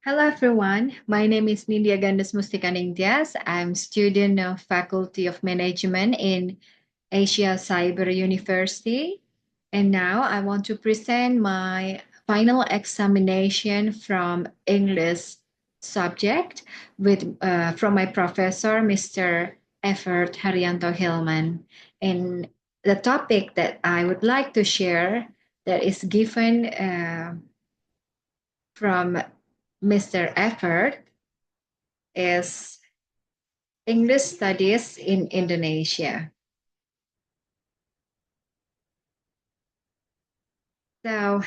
Hello everyone, my name is Nindya Gandes Mustikaningtyas. I'm student of Faculty of Management in Asia Cyber University. And now I want to present my final examination from English subject from my professor, Mr. Evert Haryanto Hilman. And the topic that I would like to share that is given from Mr. Effort is English studies in Indonesia. So,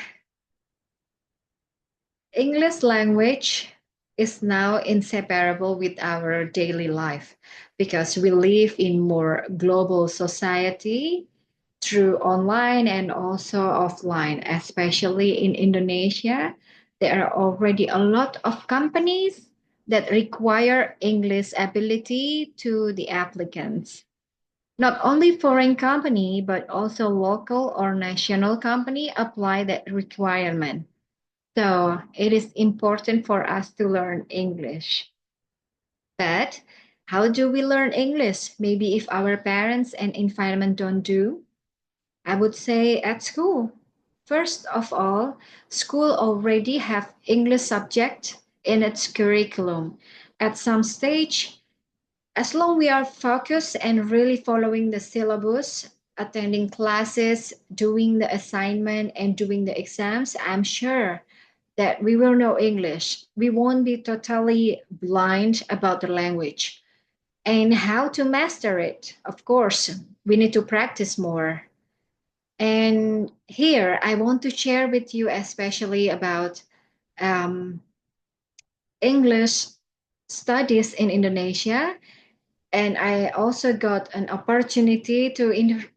English language is now inseparable with our daily life because we live in more global society through online and also offline, especially in Indonesia. There are already a lot of companies that require English ability to the applicants. Not only foreign company, but also local or national company apply that requirement. So it is important for us to learn English. But how do we learn English? Maybe if our parents and environment don't do, I would say at school. First of all, school already have English subject in its curriculum. At some stage, as long we are focused and really following the syllabus, attending classes, doing the assignment and doing the exams, I'm sure that we will know English. We won't be totally blind about the language. And how to master it? Of course, we need to practice more. And here I want to share with you especially about um, English studies in Indonesia. And I also got an opportunity to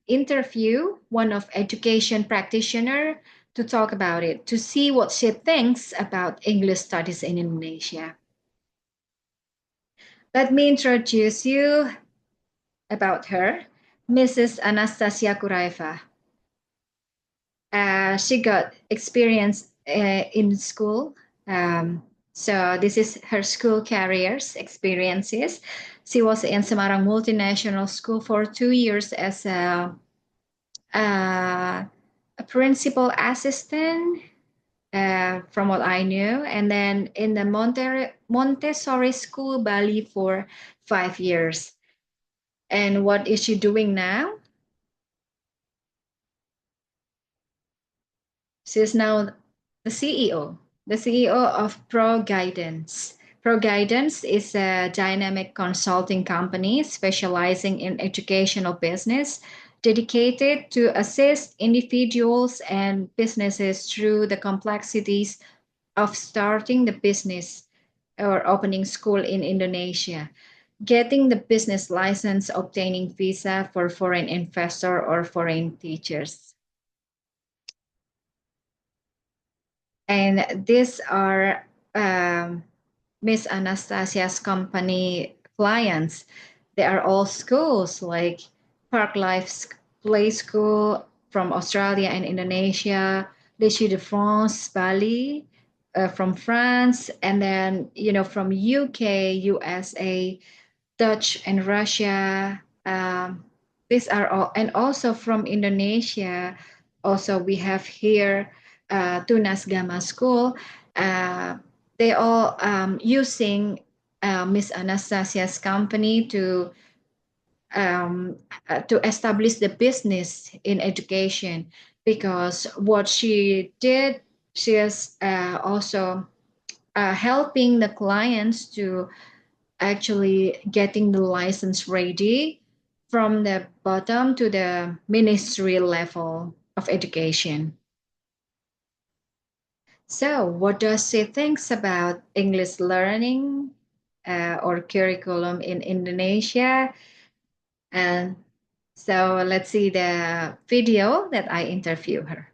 interview one of education practitioner to talk about it, to see what she thinks about English studies in Indonesia. Let me introduce you about her, Mrs. Anastasia Kuraeva. She got experience in school. So this is her school careers experiences. She was in Semarang Multinational School for 2 years as a principal assistant, from what I knew, and then in the Montessori School Bali for 5 years. And what is she doing now? She's now the CEO of Pro Guidance. Pro Guidance is a dynamic consulting company specializing in educational business, dedicated to assist individuals and businesses through the complexities of starting the business or opening school in Indonesia, getting the business license, obtaining visa for foreign investor or foreign teachers. And these are Miss Anastasia's company clients. They are all schools like Park Life Play School from Australia and Indonesia, Lycée de France, Bali, from France, and then from UK, USA, Dutch, and Russia. These are all, and also from Indonesia. Also, we have here Tunas Gama School. Uh, they all using Miss Anastasia's company to establish the business in education because what she did, she is also helping the clients to actually getting the license ready from the bottom to the ministry level of education. So, what does she thinks about English learning or curriculum in Indonesia? And so, let's see the video that I interview her.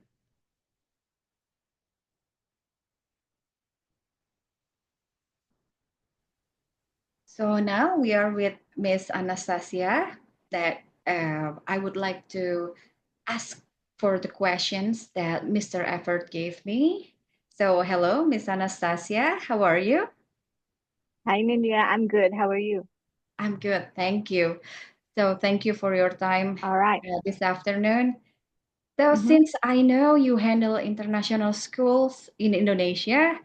So now we are with Miss Anastasia. That I would like to ask for the questions that Mr. Effort gave me. So, hello, Miss Anastasia. How are you? Hi, Nindya. I'm good. How are you? I'm good, thank you. So, thank you for your time All right. this afternoon. So, Mm-hmm. since I know you handle international schools in Indonesia,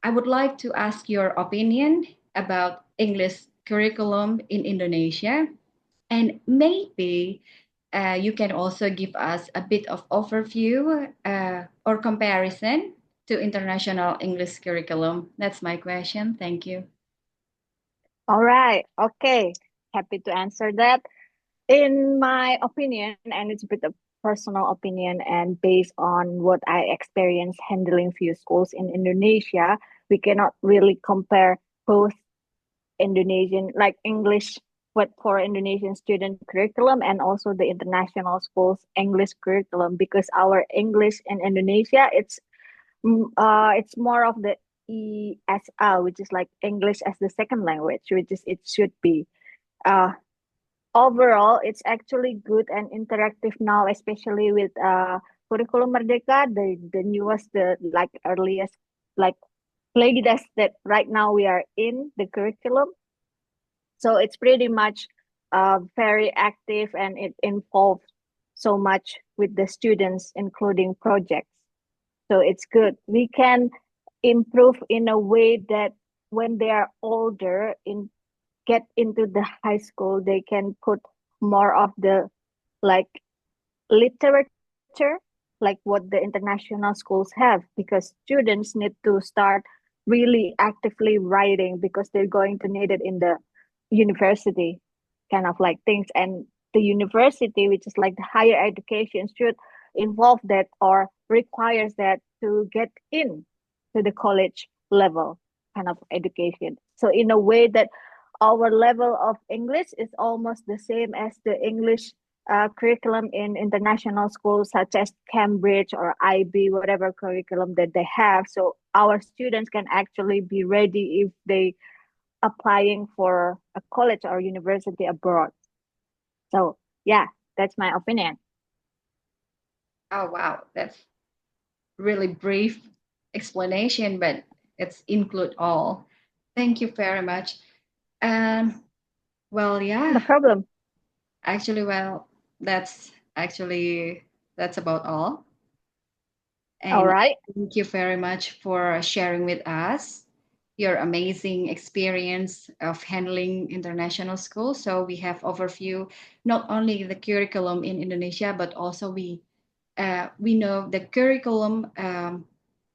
I would like to ask your opinion about English curriculum in Indonesia. And maybe you can also give us a bit of overview or comparison to international English curriculum. That's my question. Thank you. All right. Okay. Happy to answer that. In my opinion, and it's a bit of personal opinion and based on what I experienced handling few schools in Indonesia, we cannot really compare both Indonesian, like English, what for Indonesian student curriculum and also the international schools English curriculum because our English in Indonesia, it's more of the ESL, which is like English as the second language, which is it should be. Uh, Overall, it's actually good and interactive now, especially with Curriculum Merdeka, the newest, the like earliest, like latest that right now we are in the curriculum. So it's pretty much very active and it involves so much with the students, including projects. So it's good. We can improve in a way that when they are older in get into the high school, they can put more of the like literature, like what the international schools have, because students need to start really actively writing because they're going to need it in the university kind of like things. And the university, which is like the higher education, should involve that or requires that to get in to the college level kind of education. So in a way that our level of English is almost the same as the English curriculum in international schools such as Cambridge or IB, whatever curriculum that they have. So our students can actually be ready if they applying for a college or university abroad. So yeah, that's my opinion. Oh, wow. That's really brief explanation, but it's include all. Thank you very much. Um, well, No yeah, problem. actually, well, that's actually that's about all. All And right. thank you very much for sharing with us your amazing experience of handling international schools. So we have overview not only the curriculum in Indonesia, but also we know the curriculum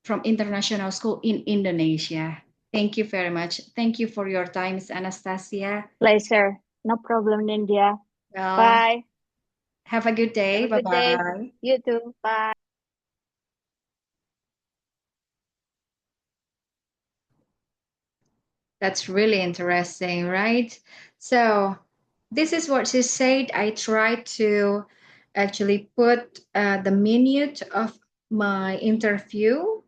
from international school in Indonesia. Thank you very much. Thank you for your time, Ms. Anastasia. Pleasure. No problem, India. Well, Bye. have a good Have day. a Bye good day. bye. You too. Bye. That's really interesting, right? So, this is what she said. I tried to actually put the minute of my interview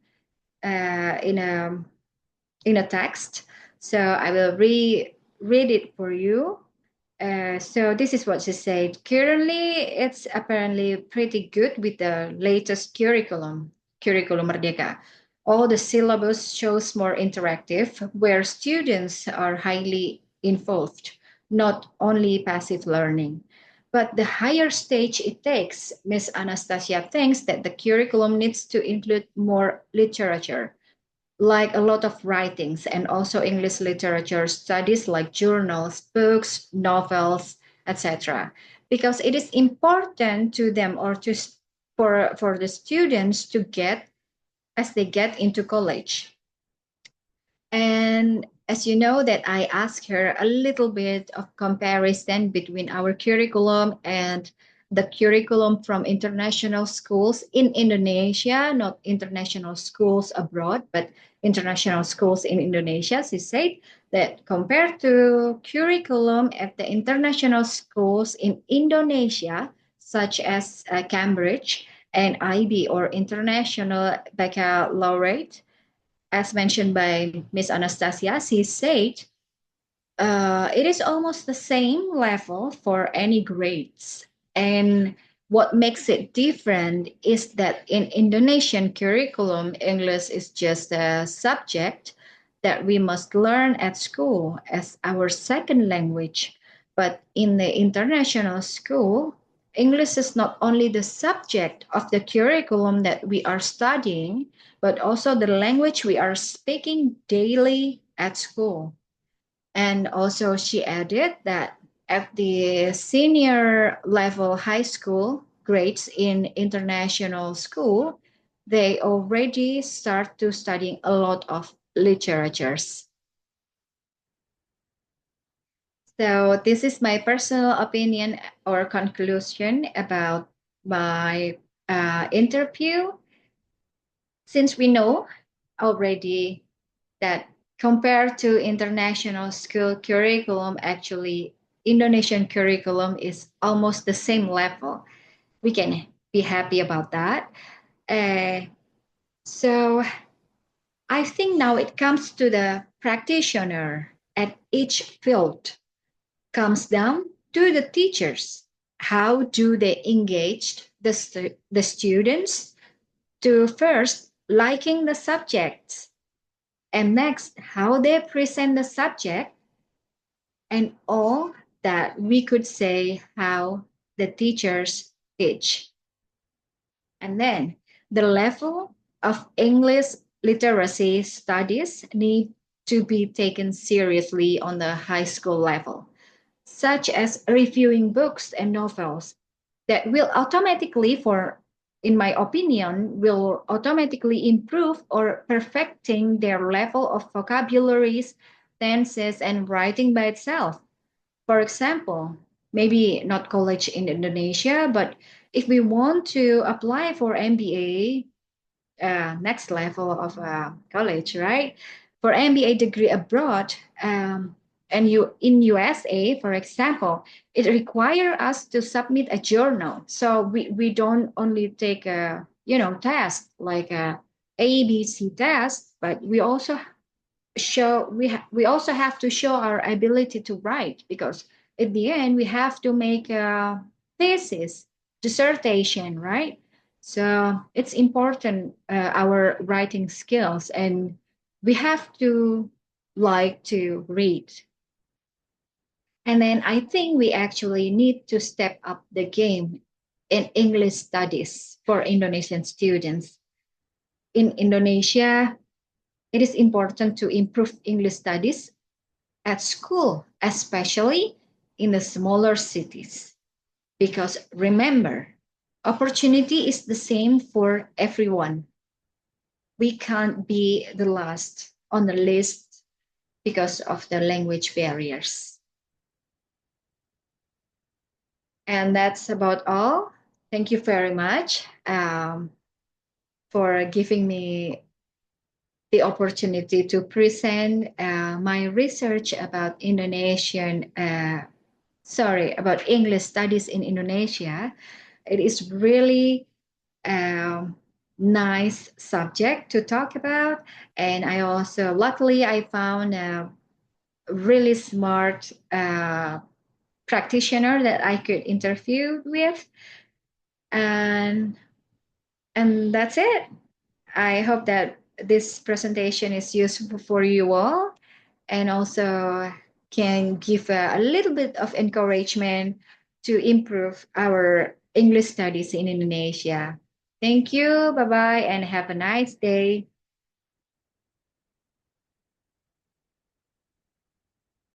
in a text. So I will read it for you. So this is what she said. Currently, it's apparently pretty good with the latest curriculum Merdeka. All the syllabus shows more interactive, where students are highly involved, not only passive learning. But the higher stage it takes, Miss Anastasia thinks that the curriculum needs to include more literature, like a lot of writings, and also English literature studies like journals, books, novels, etc. Because it is important to them or for the students to get as they get into college. And as you know, that I asked her a little bit of comparison between our curriculum and the curriculum from international schools in Indonesia, not international schools abroad, but international schools in Indonesia. She said that compared to curriculum at the international schools in Indonesia, such as Cambridge and IB or International Baccalaureate, as mentioned by Miss Anastasia, she said it is almost the same level for any grades. And What makes it different is that in Indonesian curriculum, English is just a subject that we must learn at school as our second language. But in the international school, English is not only the subject of the curriculum that we are studying, but also the language we are speaking daily at school. And also, she added that at the senior level high school grades in international school, they already start to studying a lot of literatures. So this is my personal opinion or conclusion about my interview. Since we know already that compared to international school curriculum, actually Indonesian curriculum is almost the same level. We can be happy about that. Uh, so I think now it comes to the practitioner at each field, comes down to the teachers. How do they engage the students to first liking the subjects, and next how they present the subject, and all that we could say how the teachers teach. And then the level of English literacy studies need to be taken seriously on the high school level, such as reviewing books and novels that will automatically, for in my opinion, will automatically improve or perfecting their level of vocabularies, tenses, and writing by itself. For example, maybe not college in Indonesia, but if we want to apply for MBA, next level of college, right? For MBA degree abroad, and you in USA, for example, it requires us to submit a journal. So we don't only take a test like a ABC test, but we also have to show our ability to write, because at the end we have to make a thesis, dissertation, right? So it's important, our writing skills, and we have to like to read. And then I think we actually need to step up the game in English studies for Indonesian students. In Indonesia, it is important to improve English studies at school, especially in the smaller cities. Because remember, opportunity is the same for everyone. We can't be the last on the list because of the language barriers. And that's about all. Thank you very much, for giving me the opportunity to present my research about about English studies in Indonesia. It is really a nice subject to talk about. And luckily, I found a really smart practitioner that I could interview with. And, and that's it. I hope that this presentation is useful for you all, and also can give a little bit of encouragement to improve our English studies in Indonesia. Thank you. Bye bye, and have a nice day.